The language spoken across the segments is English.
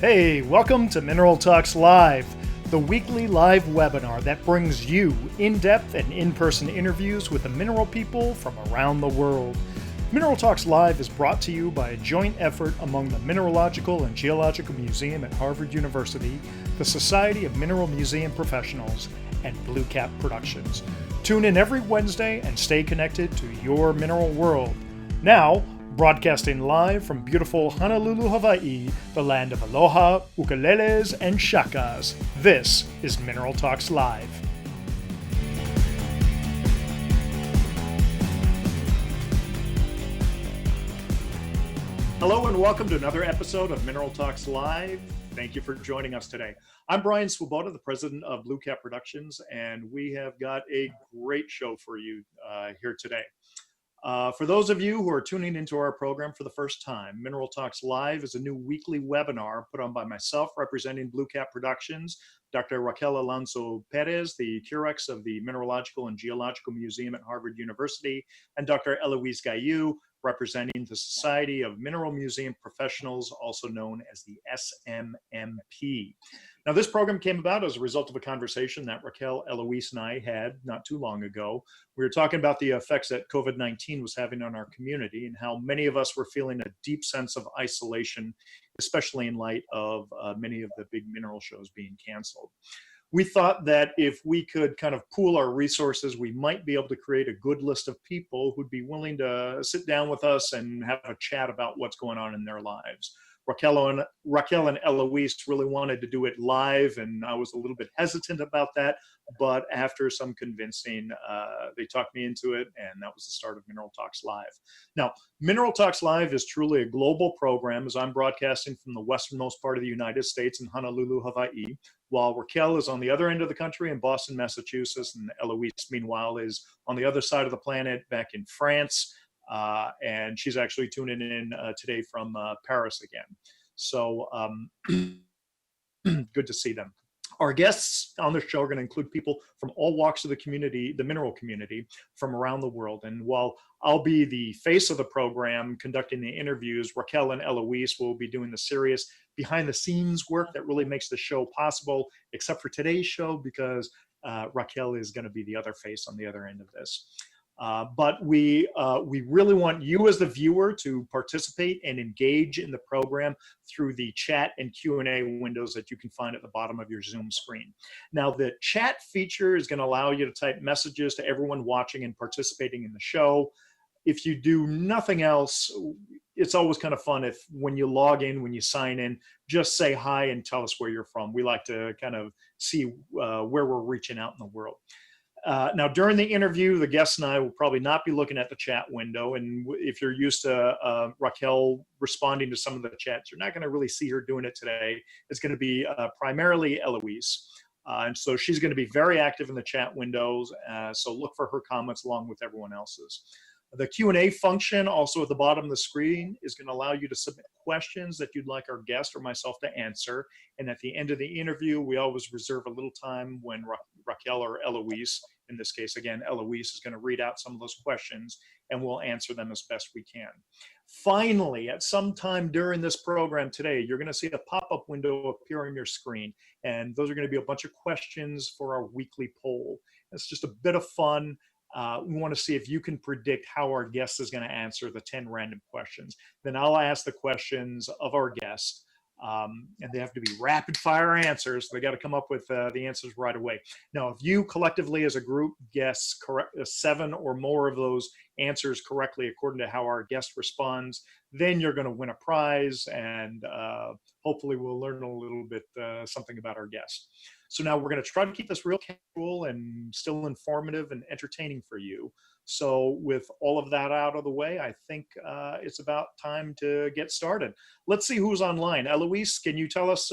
Hey, welcome to Mineral Talks Live, the weekly live webinar that brings you in-depth and in-person interviews with the mineral people from around the world. Mineral Talks Live is brought to you by a joint effort among the Mineralogical and Geological Museum at Harvard University, the Society of Mineral Museum Professionals, and Blue Cap Productions. Tune in every Wednesday and stay connected to your mineral world. Now, broadcasting live from beautiful Honolulu, Hawaii, the land of aloha, ukuleles, and shakas, this is Mineral Talks Live. Hello and welcome to another episode of Mineral Talks Live. Thank you for joining us today. I'm Brian Swoboda, the president of Blue Cap Productions, and we have got a great show for you here today. For those of you who are tuning into our program for the first time, Mineral Talks Live is a new weekly webinar put on by myself representing Blue Cap Productions, Dr. Raquel Alonso-Perez, the Curatrix of the Mineralogical and Geological Museum at Harvard University, and Dr. Eloise Gaillou, representing the Society of Mineral Museum Professionals, also known as the SMMP. Now, this program came about as a result of a conversation that Raquel, Eloise, and I had not too long ago. We were talking about the effects that COVID-19 was having on our community and how many of us were feeling a deep sense of isolation, especially in light of many of the big mineral shows being canceled. We thought that if we could kind of pool our resources, we might be able to create a good list of people who'd be willing to sit down with us and have a chat about what's going on in their lives. Raquel and Eloise really wanted to do it live, and I was a little bit hesitant about that, but after some convincing, they talked me into it, and that was the start of Mineral Talks Live. Now, Mineral Talks Live is truly a global program, as I'm broadcasting from the westernmost part of the United States in Honolulu, Hawaii, while Raquel is on the other end of the country in Boston, Massachusetts, and Eloise, meanwhile, is on the other side of the planet back in France. And she's actually tuning in today from Paris again. So good to see them. Our guests on the show are going to include people from all walks of the community, the mineral community, from around the world. And while I'll be the face of the program conducting the interviews, Raquel and Eloise will be doing the serious behind the scenes work that really makes the show possible, except for today's show, because Raquel is going to be the other face on the other end of this. But we really want you as the viewer to participate and engage in the program through the chat and Q&A windows that you can find at the bottom of your Zoom screen. Now, the chat feature is going to allow you to type messages to everyone watching and participating in the show. If you do nothing else, it's always kind of fun if when you log in, when you sign in, just say hi and tell us where you're from. We like to kind of see where we're reaching out in the world. Now, during the interview, the guests and I will probably not be looking at the chat window. And if you're used to Raquel responding to some of the chats, you're not going to really see her doing it today. It's going to be primarily Eloise. And so she's going to be very active in the chat windows. So look for her comments along with everyone else's. The Q&A function also at the bottom of the screen is going to allow you to submit questions that you'd like our guest or myself to answer. And at the end of the interview, we always reserve a little time when Raquel or Eloise, in this case, again, Eloise is going to read out some of those questions and we'll answer them as best we can. Finally, at some time during this program today, you're going to see a pop-up window appear on your screen. And those are going to be a bunch of questions for our weekly poll. It's just a bit of fun. We want to see if you can predict how our guest is going to answer the 10 random questions. Then I'll ask the questions of our guest, and they have to be rapid fire answers. They got to come up with the answers right away. Now, if you collectively as a group guess 7 or more of those answers correctly according to how our guest responds, then you're going to win a prize, and hopefully we'll learn a little bit something about our guest. So now we're going to try to keep this real casual and still informative and entertaining for you. So with all of that out of the way, I think it's about time to get started. Let's see who's online. Eloise, can you tell us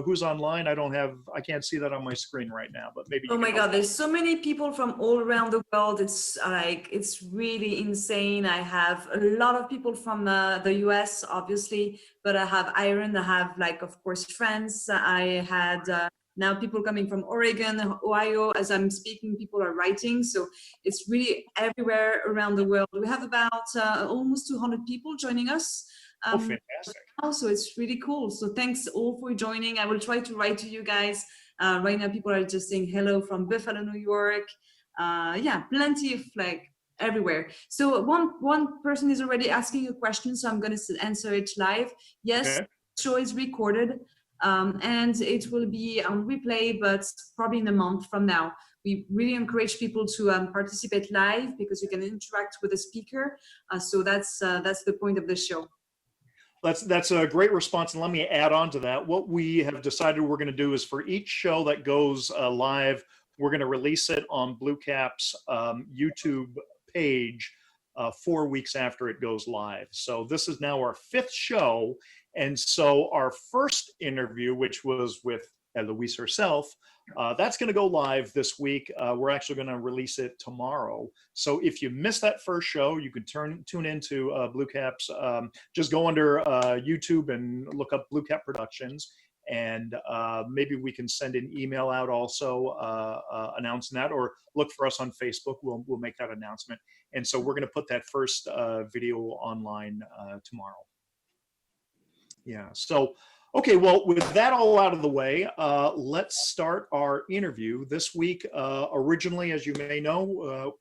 who's online? I can't see that on my screen right now, but maybe. Oh my God, there's so many people from all around the world. It's really insane. I have a lot of people from the US, obviously, but I have Ireland, I have of course, France. I had now people coming from Oregon, Ohio. As I'm speaking, people are writing. So it's really everywhere around the world. We have about almost 200 people joining us. Oh, fantastic. Also, it's really cool. So thanks all for joining. I will try to write to you guys. Right now, people are just saying hello from Buffalo, New York. Yeah, plenty of like everywhere. So one person is already asking a question, so I'm going to answer it live. Yes, Okay. the show is recorded, and it will be on replay, but probably in a month from now. We really encourage people to participate live because you can interact with the speaker. So that's the point of the show. That's a great response. And let me add on to that. What we have decided we're going to do is for each show that goes live, we're going to release it on Blue Cap's YouTube page 4 weeks after it goes live. So this is now our 5th show. And so our first interview, which was with Eloise herself, that's going to go live this week. We're actually going to release it tomorrow. So if you missed that first show, you can tune into Blue Cap's. Just go under YouTube and look up Blue Cap Productions, and maybe we can send an email out also announcing that, or look for us on Facebook. We'll make that announcement. And so we're going to put that first video online tomorrow. Yeah. So. Okay, well, with that all out of the way, let's start our interview this week. Originally, as you may know,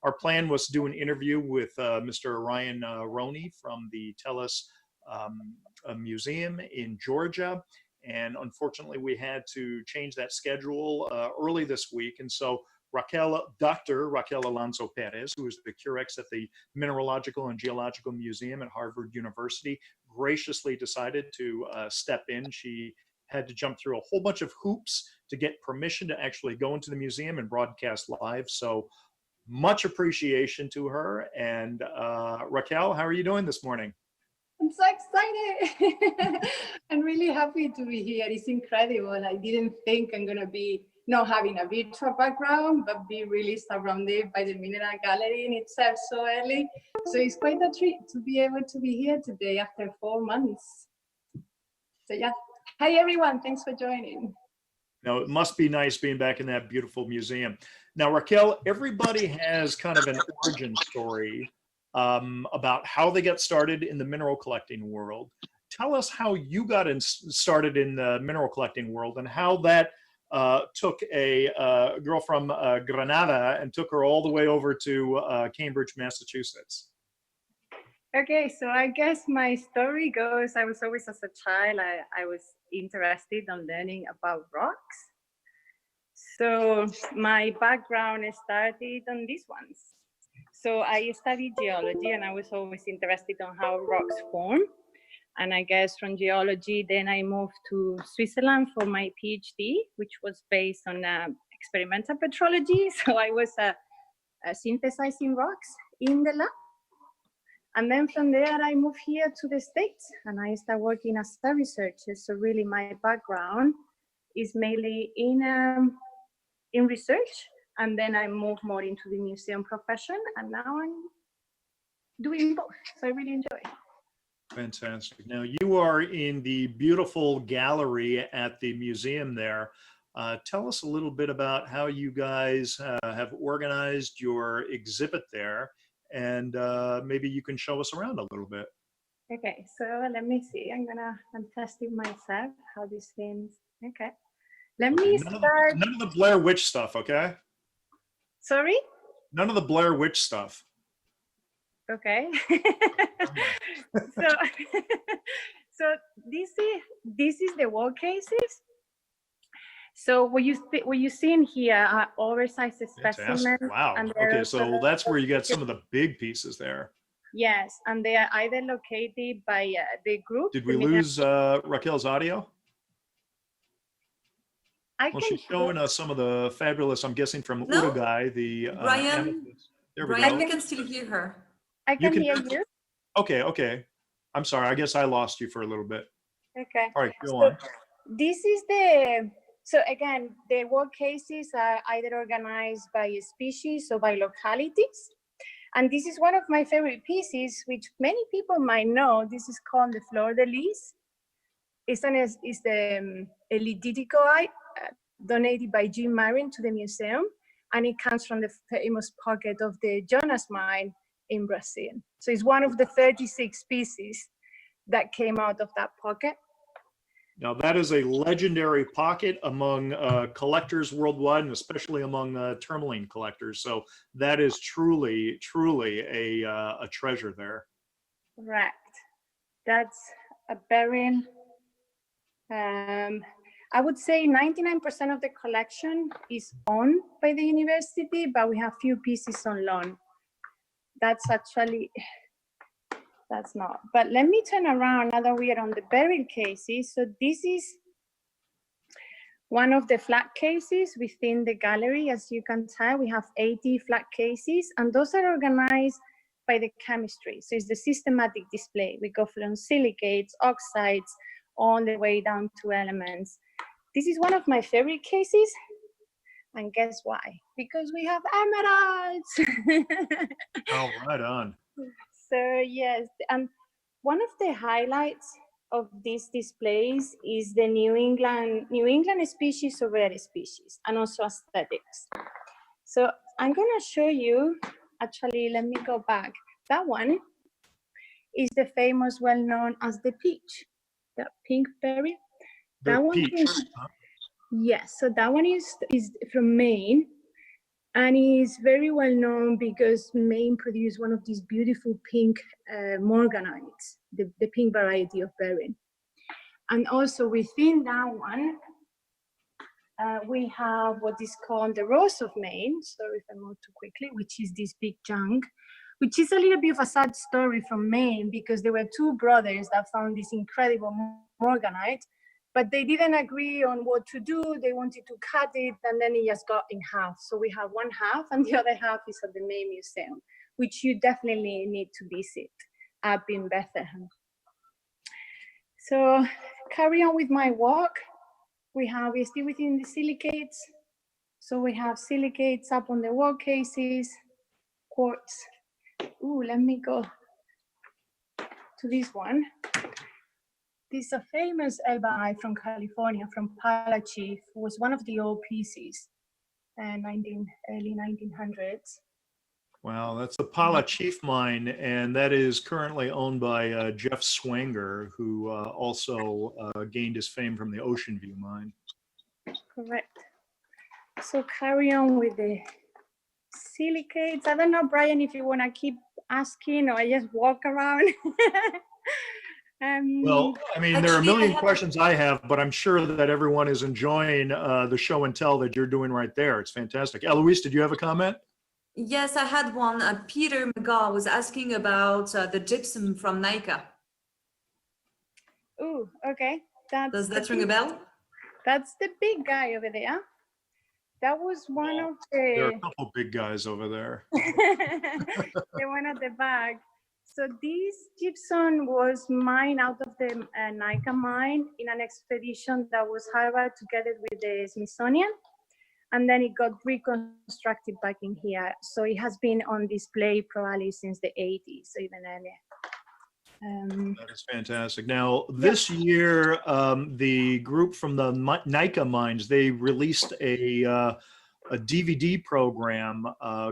our plan was to do an interview with Mr. Ryan Roney from the Tellus Museum in Georgia. And unfortunately, we had to change that schedule early this week. And so Dr. Raquel Alonso-Perez, who is the Curatrix at the Mineralogical and Geological Museum at Harvard University, graciously decided to step in. She had to jump through a whole bunch of hoops to get permission to actually go into the museum and broadcast live. So much appreciation to her. And Raquel, how are you doing this morning? I'm so excited. I'm really happy to be here. It's incredible. I didn't think I'm going to be not having a virtual background, but be really surrounded by the Mineral Gallery in itself so early. So it's quite a treat to be able to be here today after 4 months. So yeah, hi everyone, thanks for joining. Now, it must be nice being back in that beautiful museum. Now, Raquel, everybody has kind of an origin story about how they got started in the mineral collecting world. Tell us how you got started in the mineral collecting world and how that took a girl from Granada and took her all the way over to Cambridge, Massachusetts. Okay, so I guess my story goes, I was always as a child, I was interested in learning about rocks. So my background started on these ones. So I studied geology and I was always interested in how rocks form. And I guess from geology, then I moved to Switzerland for my PhD, which was based on experimental petrology. So I was synthesizing rocks in the lab. And then from there, I moved here to the States and I started working as a researcher. So really my background is mainly in research. And then I moved more into the museum profession. And now I'm doing both. So I really enjoy it. Fantastic. Now, you are in the beautiful gallery at the museum there. Tell us a little bit about how you guys have organized your exhibit there, and maybe you can show us around a little bit. Okay, so let me see. I'm testing myself how these things. Okay, let me start. None of the Blair Witch stuff, okay? Sorry? None of the Blair Witch stuff. Okay. so this is the wall cases. So what you see in here are oversized specimens. Wow. Okay, so that's where you got some of the big pieces there. Yes, and they are either located by the group. Did we lose Raquel's audio? Well, she's showing us some of the fabulous, I'm guessing from Uruguay, the Brian, there we Brian, go. we can still hear her. I can hear you. Okay. I'm sorry. I guess I lost you for a little bit. Okay. All right, go on. This is so again, the work cases are either organized by species or by localities. And this is one of my favorite pieces, which many people might know. This is called the Fleur de Lis. It's the elididicite donated by Jim Marin to the museum. And it comes from the famous pocket of the Jonas mine in Brazil. So it's one of the 36 species that came out of that pocket. Now, that is a legendary pocket among collectors worldwide, and especially among tourmaline collectors. So that is truly, truly a treasure there. Correct. That's a bearing. I would say 99% of the collection is owned by the university, but we have few pieces on loan. That's actually, that's not. But let me turn around now that we are on the burial cases. So this is one of the flat cases within the gallery. As you can tell, we have 80 flat cases, and those are organized by the chemistry. So it's the systematic display. We go from silicates, oxides, on the way down to elements. This is one of my favorite cases. And guess why? Because we have emeralds. Oh, right on. So yes, and one of the highlights of these displays is the New England species over rare species, and also aesthetics. So I'm gonna show you, actually, let me go back. That one is the famous, well-known as the peach, that pink berry. The That one peach, is, huh? yes, so that one is from Maine, and is very well known because Maine produced one of these beautiful pink morganites, the pink variety of berry. And also within that one, we have what is called the Rose of Maine. Sorry if I move too quickly, which is this big junk, which is a little bit of a sad story from Maine, because there were two brothers that found this incredible morganite, but they didn't agree on what to do. They wanted to cut it, and then it just got in half. So we have one half, and the other half is at the Maine Museum, which you definitely need to visit up in Bethlehem. So carry on with my walk. We're still within the silicates. So we have silicates up on the wall cases, quartz. Ooh, let me go to this one. This is a famous elba eye from California, from Pala Chief, who was one of the old pieces, early 1900s. Wow, that's the Pala Chief mine, and that is currently owned by Jeff Swanger, who also gained his fame from the Ocean View mine. Correct. So carry on with the silicates. I don't know, Brian, if you want to keep asking, or I just walk around. Well, I mean, there are a million questions I have, but I'm sure that everyone is enjoying the show and tell that you're doing right there. It's fantastic. Eloise, did you have a comment? Yes, I had one. Peter McGaw was asking about the gypsum from Nika. Oh, okay. Does that ring a bell? That's the big guy over there. That was one of the... There are a couple big guys over there. The one at the back. So this gypsum was mined out of the Nika mine in an expedition that was hired together with the Smithsonian. And then it got reconstructed back in here. So it has been on display probably since the 80s, so even earlier. That is fantastic. Now, this year, the group from the Nika mines, they released a DVD program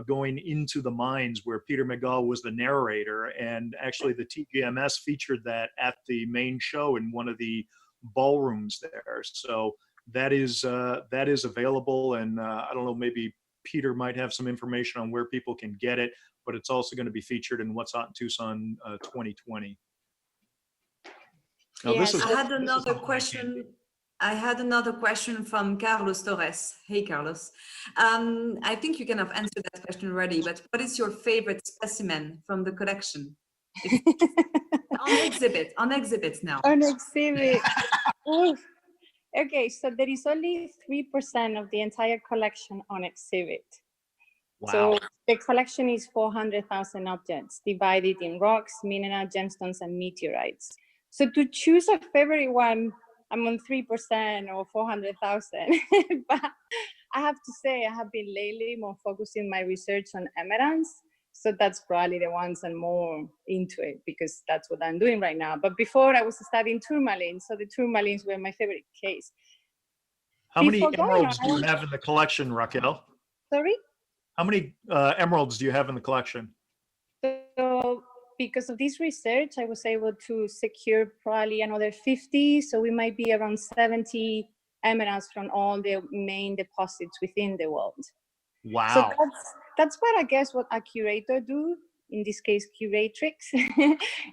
going into the mines where Peter McGaw was the narrator. And actually, the TGMS featured that at the main show in one of the ballrooms there. So that is available, and I don't know, maybe Peter might have some information on where people can get it, but it's also going to be featured in What's Hot in Tucson 2020. Now, yes, I had another question. I had another question from Carlos Torres. Hey, Carlos. I think you can have answered that question already, but what is your favorite specimen from the collection? On exhibit now. On exhibit. Okay, so there is only 3% of the entire collection on exhibit. Wow. So the collection is 400,000 objects divided in rocks, mineral, gemstones, and meteorites. So to choose a favorite one, I'm on 3% or 400,000. But I have to say, I have been lately more focusing my research on emeralds. So that's probably the ones I'm more into it, because that's what I'm doing right now. But before, I was studying tourmalines. So the tourmalines were my favorite case. How many emeralds do you have in the collection, Raquel? Sorry? How many emeralds do you have in the collection? So because of this research, I was able to secure probably another 50. So we might be around 70 emeralds from all the main deposits within the world. Wow. So that's what I guess what a curator do, in this case, Curatrix,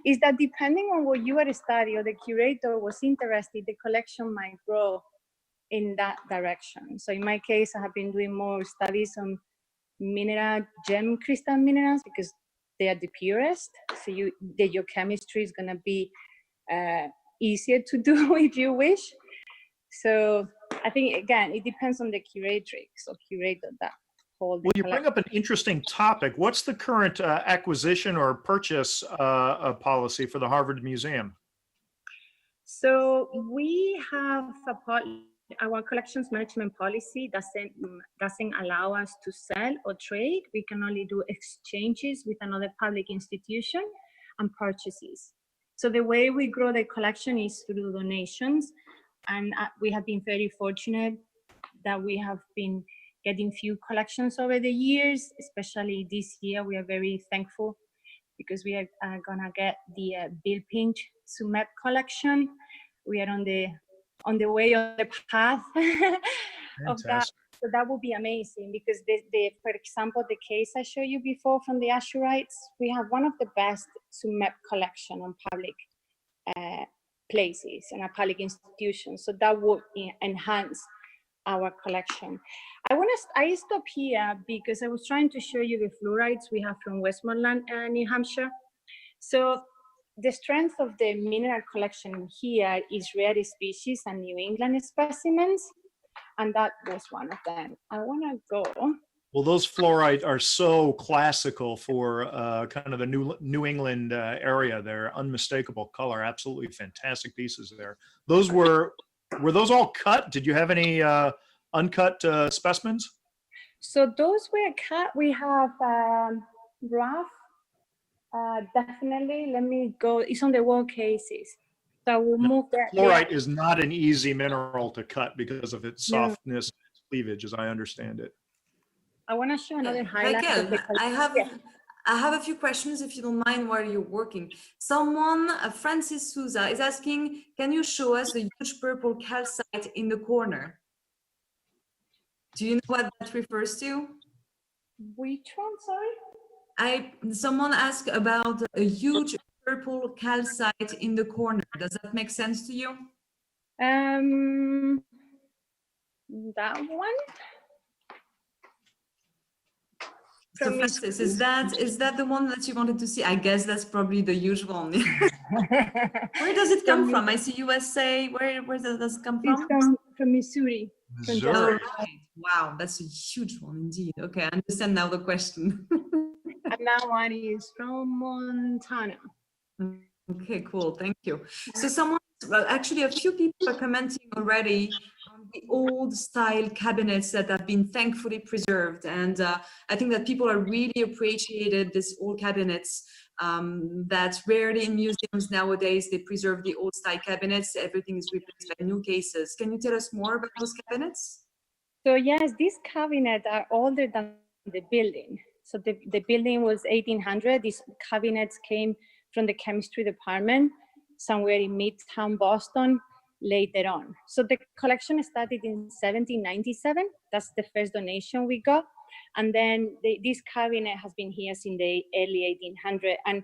is that depending on what you are studying or the curator was interested, the collection might grow in that direction. So in my case, I have been doing more studies on mineral gem crystal minerals because they are the purest. So the geochemistry is going to be easier to do if you wish. So I think, again, it depends on the curatrix or curator that hold the Well, you bring up an interesting topic. What's the current acquisition or purchase policy for the Harvard Museum? So we have our collections management policy doesn't allow us to sell or trade. We can only do exchanges with another public institution and purchases. So the way we grow the collection is through donations. And we have been very fortunate that we have been getting few collections over the years, especially this year. We are very thankful because we are gonna get the Bill Pinch Sumet collection. We are on the way, on the path of that. So that would be amazing because for example, the case I showed you before from the Ashurites, we have one of the best Sumet collection on public places and a public institution. So that would enhance our collection. I stop here because I was trying to show you the fluorides we have from Westmoreland, New Hampshire. So the strength of the mineral collection here is rare species and New England specimens, and that was one of them. I want to go. Well, those fluorite are so classical for kind of the New England area. They're unmistakable color, absolutely fantastic pieces there. Those were those all cut? Did you have any uncut specimens? So those were cut. We have rough, definitely. Let me go. It's on the wall cases. So we'll move that. Fluorite is not an easy mineral to cut because of its softness and its cleavage, as I understand it. I want to show another highlight. Raquel, I have a few questions if you don't mind while you're working. Someone, Francis Souza, is asking, can you show us the huge purple calcite in the corner? Do you know what that refers to? Which one, sorry? Someone asked about a huge purple calcite in the corner. Does that make sense to you? That one? So Francis, is that the one that you wanted to see? I guess that's probably the huge one. Where does it come from? I see USA. Where does it come from? It's from Missouri. Missouri. Right. Wow, that's a huge one indeed. Okay, I understand now the question. And that one is from Montana. Okay, cool. Thank you. So actually a few people are commenting already on the old style cabinets that have been thankfully preserved. And I think that people are really appreciated these old cabinets that rarely in museums nowadays, they preserve the old style cabinets. Everything is replaced by new cases. Can you tell us more about those cabinets? So yes, these cabinets are older than the building. So the building was 1800. These cabinets came from the chemistry department somewhere in Midtown Boston later on. So the collection started in 1797. That's the first donation we got. And then this cabinet has been here since the early 1800s. And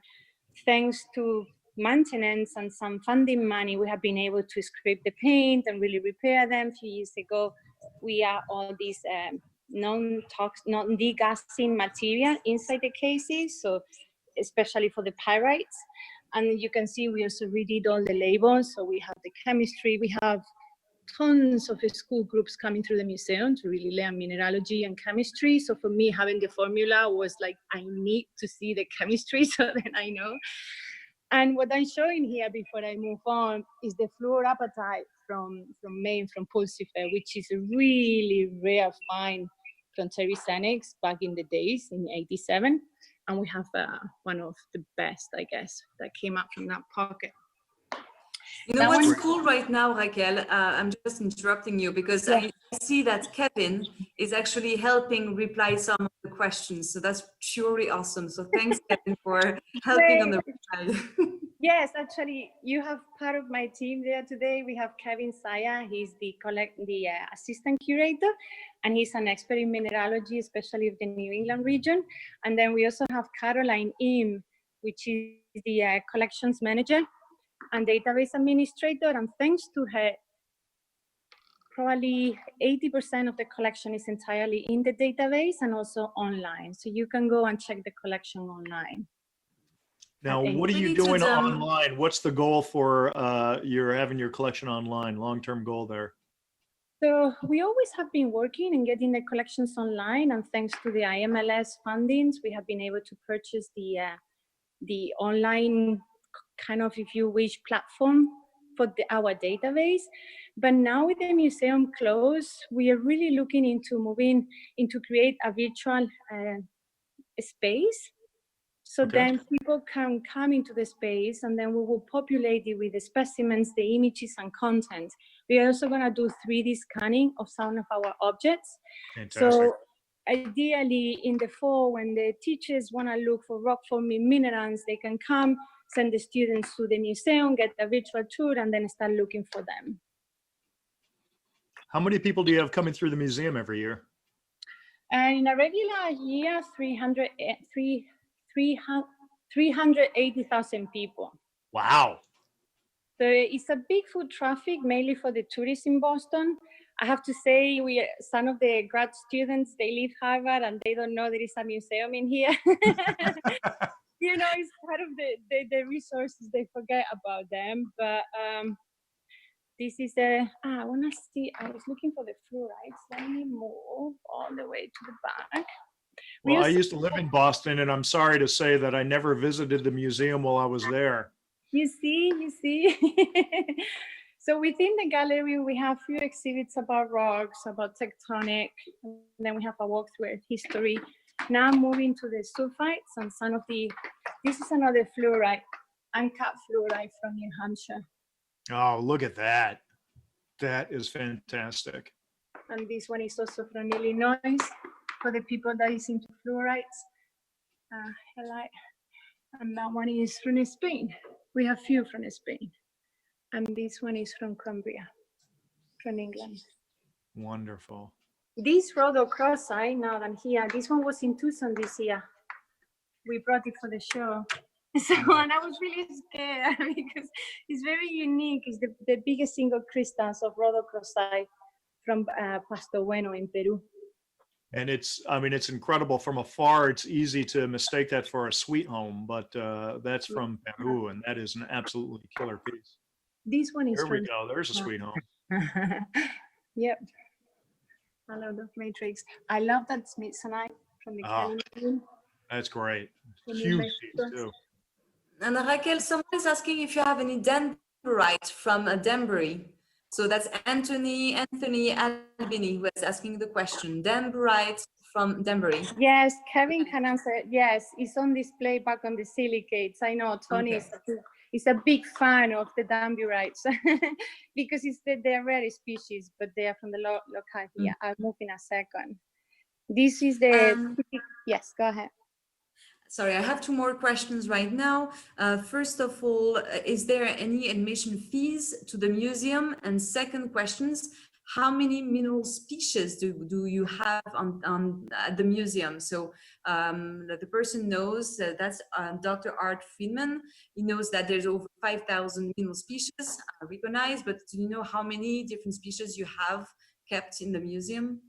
thanks to maintenance and some funding money, we have been able to scrape the paint and really repair them. A few years ago, we are all these non-degassing material inside the cases, so especially for the pyrites. And you can see we also redid all the labels. So we have the chemistry. We have tons of school groups coming through the museum to really learn mineralogy and chemistry. So for me, having the formula was like, I need to see the chemistry so then I know. And what I'm showing here before I move on is the fluorapatite from Maine, from Pulsifer, which is a really rare find from Terry Senex back in the days in '87. And we have one of the best, I guess, that came out from that pocket. You know what's cool right now, Raquel? I'm just interrupting you because I see that Kevin is actually helping reply some of the questions. So that's truly awesome. So thanks, Kevin, for helping on the side. Yes, actually, you have part of my team there today. We have Kevin Saya. He's the assistant curator, and he's an expert in mineralogy, especially of the New England region. And then we also have Caroline Im, which is the collections manager and database administrator. And thanks to her, probably 80% of the collection is entirely in the database and also online. So you can go and check the collection online. Now, what are you doing online? What's the goal for your having your collection online, long-term goal there? So we always have been working and getting the collections online, and thanks to the IMLS fundings, we have been able to purchase the online kind of, if you wish, platform for our database. But now with the museum closed, we are really looking into moving into create a virtual space. So then people can come into the space, and then we will populate it with the specimens, the images, and content. We are also going to do 3D scanning of some of our objects. Fantastic. So ideally, in the fall, when the teachers want to look for rock forming minerals, they can come, send the students to the museum, get a virtual tour, and then start looking for them. How many people do you have coming through the museum every year? And in a regular year, 380,000 people. Wow. So it's a big foot traffic, mainly for the tourists in Boston. I have to say, some of the grad students, they leave Harvard and they don't know there is a museum in here. You know, it's part of the resources, they forget about them. But this is I want to see, I was looking for the fluorides. Let me move all the way to the back. Well, I used to live in Boston, and I'm sorry to say that I never visited the museum while I was there. You see. So within the gallery, we have few exhibits about rocks, about tectonic, and then we have a walkthrough of history. Now moving to the sulfites and some of this is another fluoride, uncut fluoride from New Hampshire. Oh, look at that. That is fantastic. And this one is also from Illinois, for the people that is into fluorides. And that one is from Spain. We have few from Spain. And this one is from Cumbria, from England. Wonderful. This rhodochrosite, now than here, this one was in Tucson this year. We brought it for the show. So, and I was really scared because it's very unique. It's the biggest single crystals of rhodochrosite from Pasto Bueno in Peru. And it's incredible from afar. It's easy to mistake that for a sweet home, but that's from Peru, and that is an absolutely killer piece. This one is There we go. There's a sweet home. Yep. I love the matrix. I love that Smithsonite from the Kelly. That's great. Huge piece too. And Raquel, someone is asking if you have any dendrite from Danbury. So that's Anthony Albini who is asking the question. Dendrite from Danbury. Yes, Kevin can answer. Yes, it's on display back on the silicates. I know Tony is a big fan of the Danburites because they're rare species, but they are from the local here. I'll move in a second. This is the, yes, go ahead. Sorry, I have two more questions right now. First of all, is there any admission fees to the museum? And second questions, how many mineral species do you have at the museum? So the person knows that's Dr. Art Friedman. He knows that there's over 5,000 mineral species recognized, but do you know how many different species you have kept in the museum?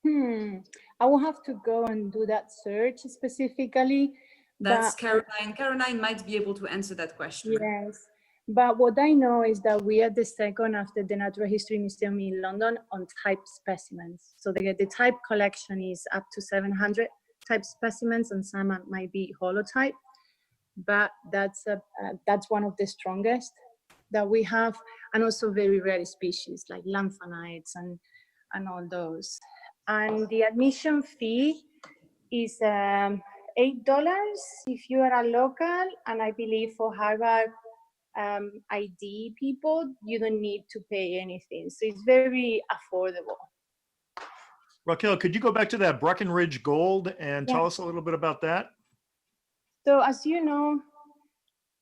I will have to go and do that search specifically. That's Caroline. Caroline might be able to answer that question. Yes, but what I know is that we are the second after the Natural History Museum in London on type specimens. So the type collection is up to 700 type specimens, and some might be holotype. But that's one of the strongest that we have, and also very rare species like lymphanites and all those. And the admission fee is $8 if you are a local, and I believe for Harvard ID people, you don't need to pay anything. So it's very affordable. Raquel, could you go back to that Breckenridge gold and Yeah. tell us a little bit about that? So as you know,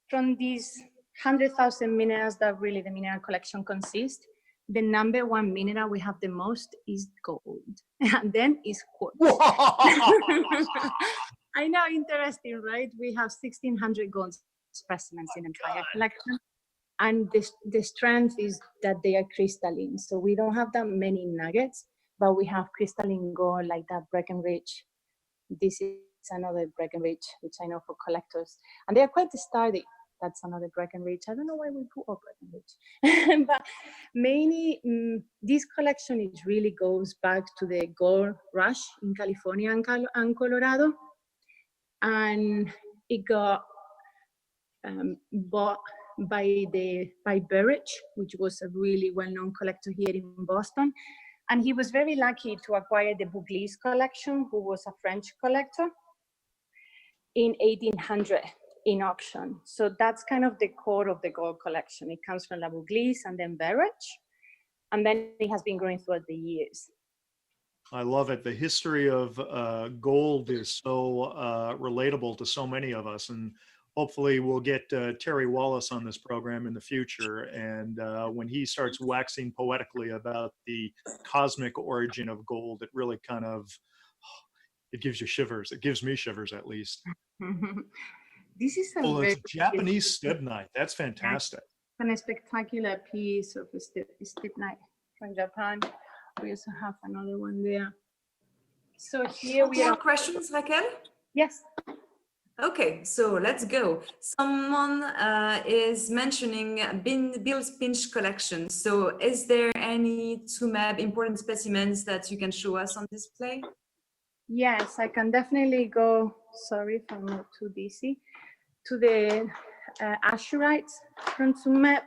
from these 100,000 minerals that really the mineral collection consists, the number one mineral we have the most is gold, and then is quartz. I know, interesting, right? We have 1,600 gold specimens in the entire collection, and the strength is that they are crystalline. So we don't have that many nuggets, but we have crystalline gold like that Breckenridge. This is another Breckenridge, which I know for collectors, and they are quite sturdy. That's another Breckenridge. I don't know why we put all Breckenridge, but mainly this collection it really goes back to the gold rush in California and Colorado, and it got bought by Burrage, which was a really well-known collector here in Boston, and he was very lucky to acquire the Bouglise collection, who was a French collector, in 1800 in auction. So that's kind of the core of the gold collection. It comes from La Bouglise and then Burrage, and then it has been growing throughout the years. I love it. The history of gold is so relatable to so many of us, and hopefully we'll get Terry Wallace on this program in the future. And when he starts waxing poetically about the cosmic origin of gold, it really kind of, it gives you shivers. It gives me shivers, at least. This is a Oh, it's a Japanese stibnite. That's fantastic. And a spectacular piece of stibnite from Japan. We also have another one there. So here we More are. questions, Raquel? Yes. Okay, so let's go. Someone is mentioning Bill's Pinch collection. So is there any TUMEB important specimens that you can show us on display? Yes, I can definitely go, sorry if I'm not too dizzy, to the azurites from TUMEB.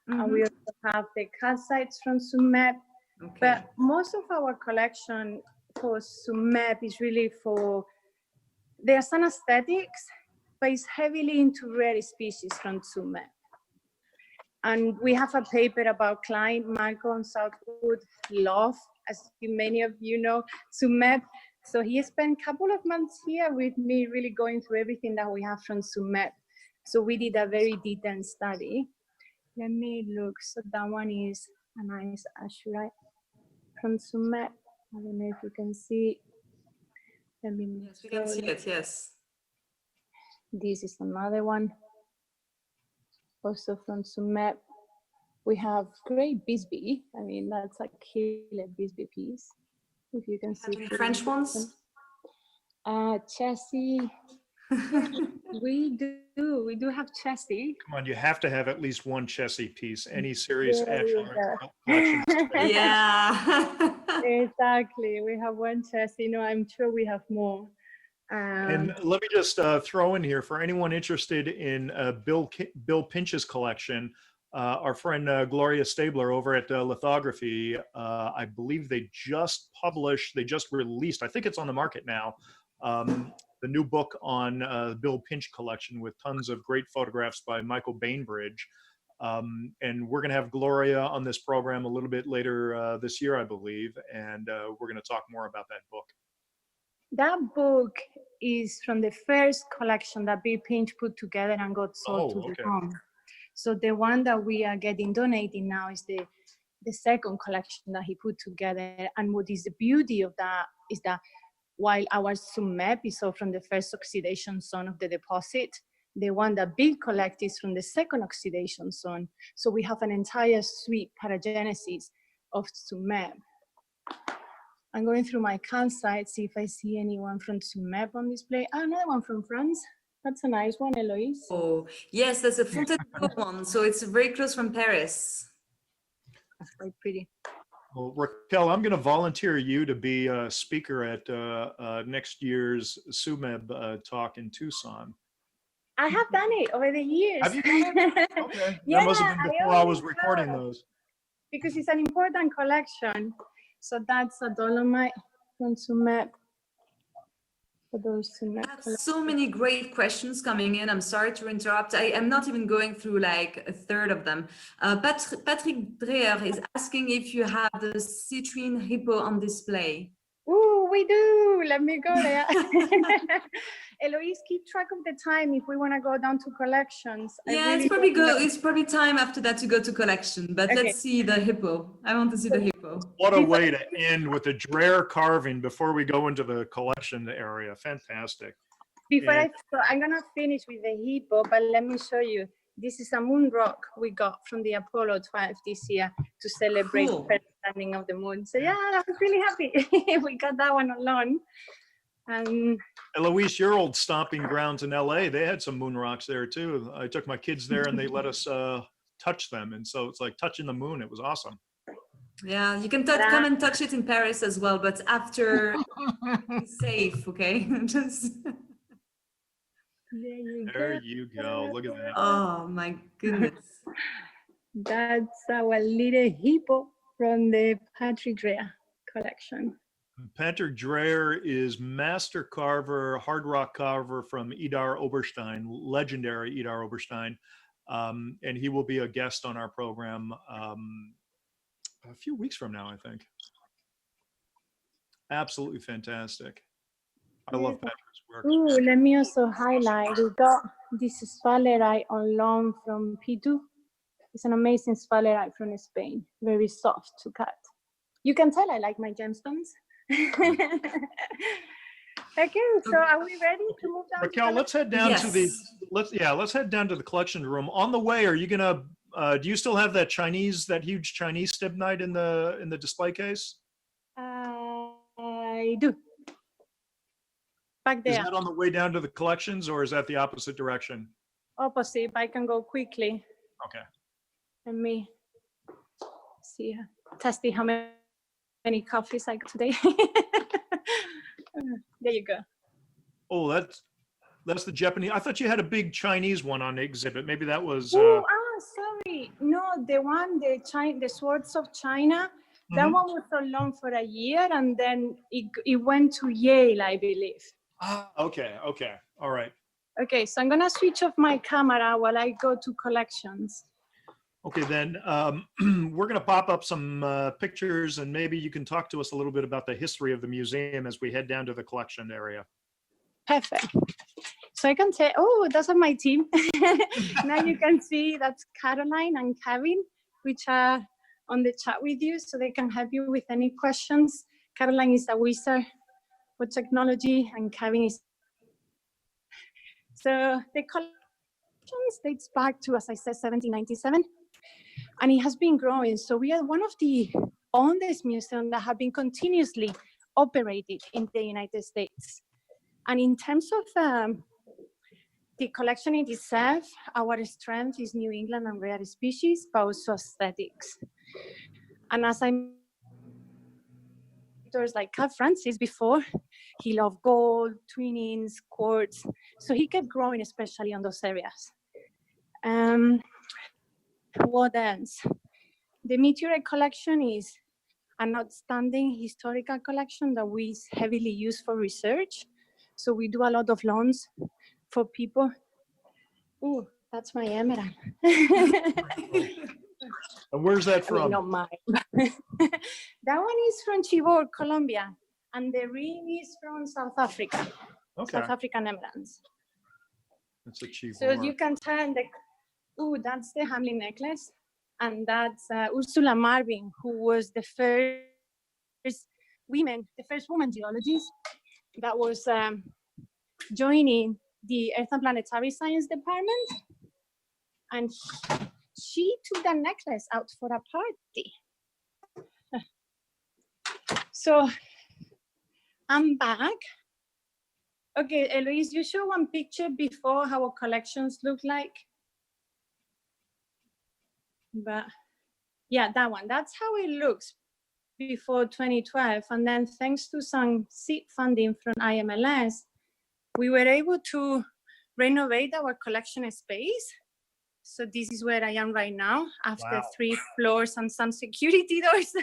And we also have the calcites from TUMEB. Okay. But most of our collection for TUMEB is really for, there's some aesthetics, but it's heavily into rare species from TUMEB. And we have a paper about Klein, Marco, and Southwood love, as many of you know, TUMEB. So he spent a couple of months here with me, really going through everything that we have from TUMEB. So we did a very detailed study. Let me look. So that one is a nice azurite from TUMEB. I don't know if you can see. Yes, we can see it, yes. This is another one, also from TUMEB. We have great Bisbee. I mean, that's a killer Bisbee piece. If you can see. Any French ones? Chassis. We do have chassis. Come on, you have to have at least one Chessie piece. Any serious Yeah, action yeah. collection. Yeah. Exactly. We have one chassis. No, I'm sure we have more. And let me just throw in here for anyone interested in Bill Pinch's collection. Our friend Gloria Stabler over at Lithography, I believe they just released, I think it's on the market now, the new book on Bill Pinch collection with tons of great photographs by Michael Bainbridge. And we're going to have Gloria on this program a little bit later this year, I believe, and we're going to talk more about that book. That book is from the first collection that Bill Pinch put together and got sold to the home. So the one that we are getting donating now is the second collection that he put together. And what is the beauty of that is that while our TUMEB is all from the first oxidation zone of the deposit, the one that Bill collects is from the second oxidation zone. So we have an entire sweet paragenesis of TUMEB. I'm going through my calcite, see if I see anyone from TUMEB on display. Oh, another one from France. That's a nice one, Eloise. Oh, yes, there's a Fontainebleau one. So it's very close from Paris. That's quite pretty. Well, Raquel, I'm going to volunteer you to be a speaker at next year's SUMEB talk in Tucson. I have done it over the years. Have you done it? Okay. Yeah, that must have been before I was recording those. Because it's an important collection. So that's a dolomite from TUMEB. I have so many great questions coming in. I'm sorry to interrupt. I am not even going through like a third of them. Patrick Dreher is asking if you have the citrine hippo on display. we do. Let me go there. Eloise, keep track of the time if we want to go down to collections. Yeah, it's probably good. It's probably time after that to go to collection. But Okay. let's see the hippo. I want to see the hippo. What a way to end with a Dreher carving before we go into the collection area. Fantastic. I'm gonna finish with the hippo, but let me show you. This is a moon rock we got from the Apollo 12 this year to celebrate Cool. the landing of the moon. So yeah, I was really happy. We got that one alone. And Eloise, your old stomping grounds in LA, they had some moon rocks there too. I took my kids there and they let us touch them. And so it's like touching the moon. It was awesome. Yeah, you can come and touch it in Paris as well, but after it's safe, okay? Just There you go. Look at that. oh my goodness. that's our little hippo from the Patrick Dreher collection. Patrick Dreher is master carver, hard rock carver from Idar Oberstein, legendary Idar Oberstein. And he will be a guest on our program a few weeks from now, I think. Absolutely fantastic. I love Patrick's work. Ooh, let me also highlight, we got this sphalerite on loan from P2. It's an amazing sphalerite from Spain, very soft to cut. You can tell I like my gemstones. Okay, so are we ready to move down? Raquel, let's head down Yes. to the let's head down to the collection room. On the way, are you gonna do you still have that huge Chinese stibnite in the display case? I do. Back Is there, that on the way down to the collections, or is that the opposite direction? opposite, I can go quickly. Okay. Let me see, testing how many coffees I got today. There you go. Oh, that's the Japanese. I thought you had a big Chinese one on the exhibit. Maybe that was. Sorry. No, the Swords of China. That Mhm. one was so long for a year, and then it went to Yale, I believe. Okay. All right. Okay, so I'm gonna switch off my camera while I go to collections. Okay, then we're going to pop up some pictures, and maybe you can talk to us a little bit about the history of the museum as we head down to the collection area. Perfect. So I can say, oh, those are my team. Now you can see that's Caroline and Kevin, which are on the chat with you, so they can help you with any questions. Caroline is a wizard for technology, and Kevin is. So the collection dates back to, as I said, 1797, and it has been growing. So we are one of the oldest museums that have been continuously operated in the United States. And in terms of the collection in itself, our strength is New England and rare species, but also aesthetics. And as I like Carl Francis before, he loved gold, twinnings, quartz. So he kept growing, especially on those areas. What else? The meteorite collection is an outstanding historical collection that we heavily use for research. So we do a lot of loans for people. Oh, that's my emerald. And where's that I mean, from? not mine. That one is from Chibor, Colombia, and the ring is from South Africa. Okay, South African emeralds. that's a cheap So you can tell that's the Hamlin necklace, and that's Ursula Marvin, who was the first woman geologist that was joining the Earth and Planetary Science Department, and she took that necklace out for a party. So I'm back. Okay, Eloise, you show one picture before how our collections look like. But yeah, that one, that's how it looks before 2012. And then thanks to some seed funding from IMLS, we were able to renovate our collection space. So this is where I am right now after Wow. 3 floors and some security doors.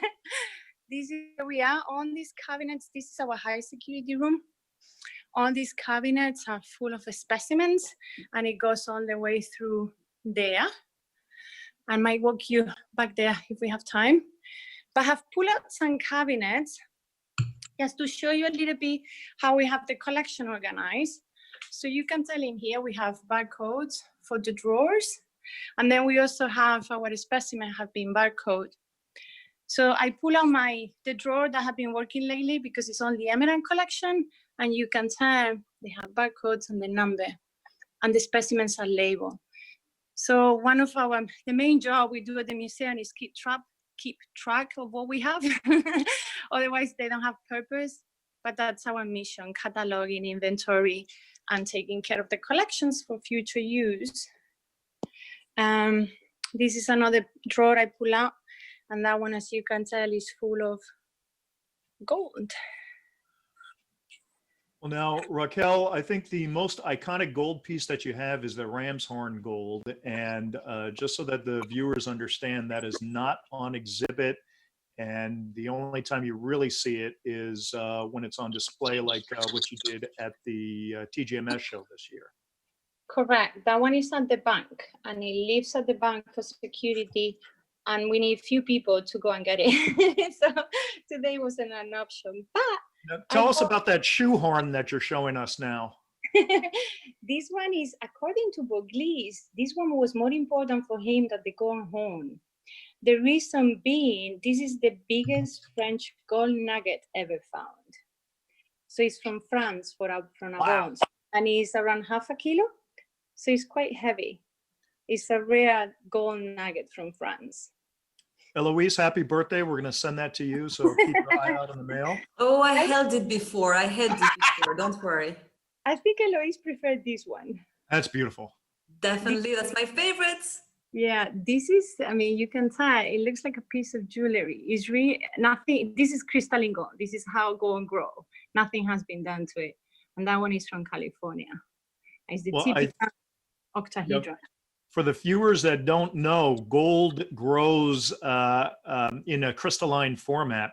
This is where we are on these cabinets. This is our high security room. All these cabinets are full of specimens, and it goes all the way through there. I might walk you back there if we have time. But I have pulled out some cabinets. just to show you a little bit how we have the collection organized. So you can tell in here we have barcodes for the drawers, and then we also have our specimen have been barcode. So I pull out the drawer that have been working lately because it's on the emerald collection, and you can tell they have barcodes and the number, and the specimens are labeled. So one of the main job we do at the museum is keep track of what we have. Otherwise they don't have purpose, but that's our mission: cataloging, inventory, and taking care of the collections for future use. This is another drawer I pull out, and that one, as you can tell, is full of gold. Well, now, Raquel, I think the most iconic gold piece that you have is the ram's horn gold. And just so that the viewers understand, that is not on exhibit. And the only time you really see it is when it's on display, like what you did at the TGMS show this year. Correct. That one is at the bank, and it lives at the bank for security. And we need few people to go and get it. So today wasn't an option. But now, tell us about that shoehorn that you're showing us now. This one is, according to Boglis, this one was more important for him than the gold horn. The reason being, this is the biggest French gold nugget ever found. So it's from France, from our bones, and it's around 0.5 kilo. So it's quite heavy. It's a rare gold nugget from France. Eloise, happy birthday. We're going to send that to you, so keep your eye out in the mail. Oh, I held it before. Don't worry. I think Eloise preferred this one. That's beautiful. Definitely, that's my favorite. Yeah, this is, I mean, you can tell, it looks like a piece of jewelry. It's really nothing, this is crystalline gold. This is how gold grow. Nothing has been done to it. And that one is from California. It's the typical octahedron. Yep. For the viewers that don't know, gold grows in a crystalline format.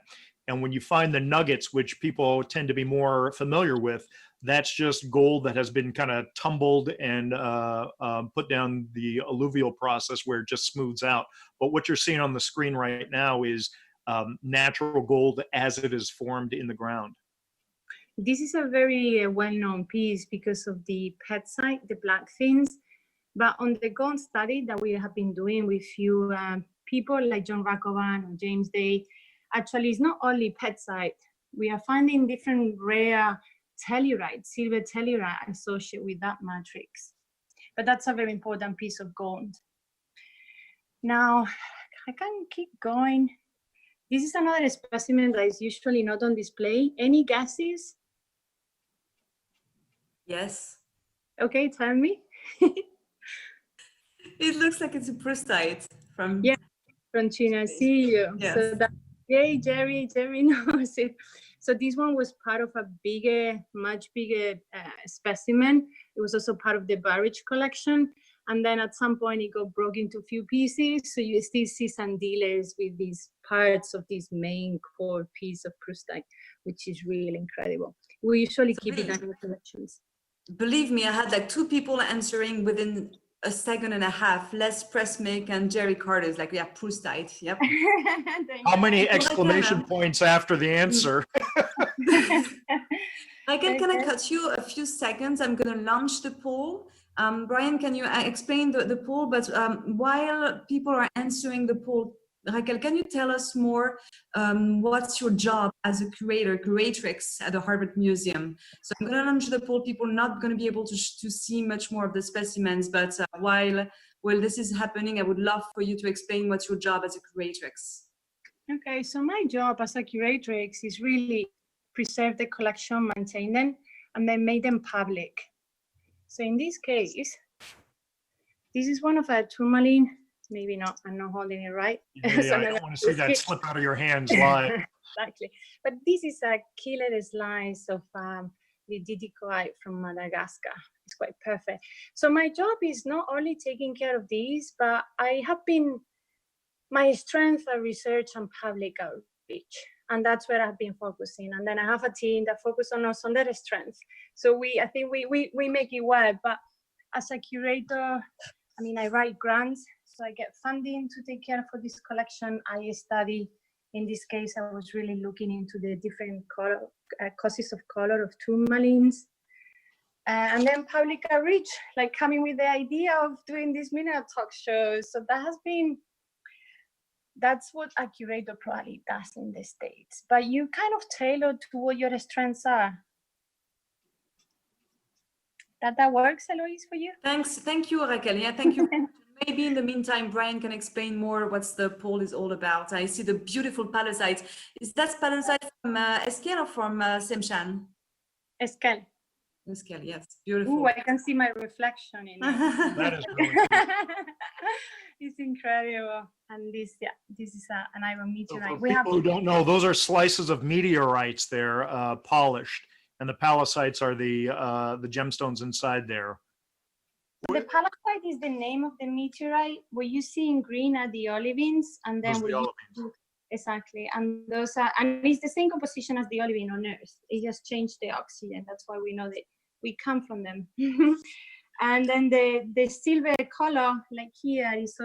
And when you find the nuggets, which people tend to be more familiar with, that's just gold that has been kind of tumbled and put down the alluvial process where it just smooths out. But what you're seeing on the screen right now is natural gold as it is formed in the ground. This is a very well-known piece because of the petsite, the black things. But on the gold study that we have been doing with few people like John Rakovan or James Day, actually it's not only petsite. We are finding different rare telluride, silver telluride associated with that matrix. But that's a very important piece of gold. Now, I can keep going. This is another specimen that is usually not on display. Any guesses? Yes. Okay, tell me. It looks like it's a prostite from Chinacillo. Yes. So that, yay, Jerry knows it. So this one was part of a bigger, much bigger specimen. It was also part of the Barrage collection. And then at some point it got broke into a few pieces. So you still see some dealers with these parts of this main core piece of prostite, which is really incredible. We usually keep it in our collections. Believe me, I had like 2 people answering within a second and a half. Les Pressmick and Jerry Carter's like, yeah, prostite. Yep. How many exclamation points after the answer? Can I cut you a few seconds? I'm going to launch the poll. Brian, can you explain the poll? But while people are answering the poll, Raquel, can you tell us more what's your job as a curatrix at the Harvard Museum? So I'm going to launch the poll. People are not going to be able to see much more of the specimens, but while this is happening, I would love for you to explain what's your job as a curatrix. Okay, so my job as a curatrix is really preserve the collection, maintain them, and then make them public. So in this case, this is one of our tourmaline. Maybe not, I'm not holding it right. Yeah, so I don't want to see that slip out of your hands live. Exactly. But this is a killer slice of the didicoite from Madagascar. It's quite perfect. So my job is not only taking care of these, but my strength are research and public outreach. And that's where I've been focusing. And then I have a team that focus on us on their strengths. So I think we make it work. But as a curator, I mean, I write grants. So I get funding to take care for this collection. I study In this case, I was really looking into the different color, causes of color of tourmalines. And then public outreach, like coming with the idea of doing these mineral talk shows. So that's what a curator probably does in the States. But you kind of tailor to what your strengths are. That works, Eloise, for you? Thank you, Raquel. Yeah, thank you. Maybe in the meantime, Brian can explain more what's the pole is all about. I see the beautiful palisades. Is that palisade from Esquel or from Semshan? Esquel. Esquel, yes, beautiful. Ooh, I can see my reflection in it. That is really cool. It's incredible. And this is an iron So meteorite. for people who don't know, those are slices of meteorites there, polished, and the pallasites are the gemstones inside there. The palisade is the name of the meteorite. What you see in green are the olivines, and then Those are the olivines. exactly, and those are, and it's the same composition as the olivine on Earth. It just changed the oxygen. That's why we know that we come from them. And then the silver color, like here, is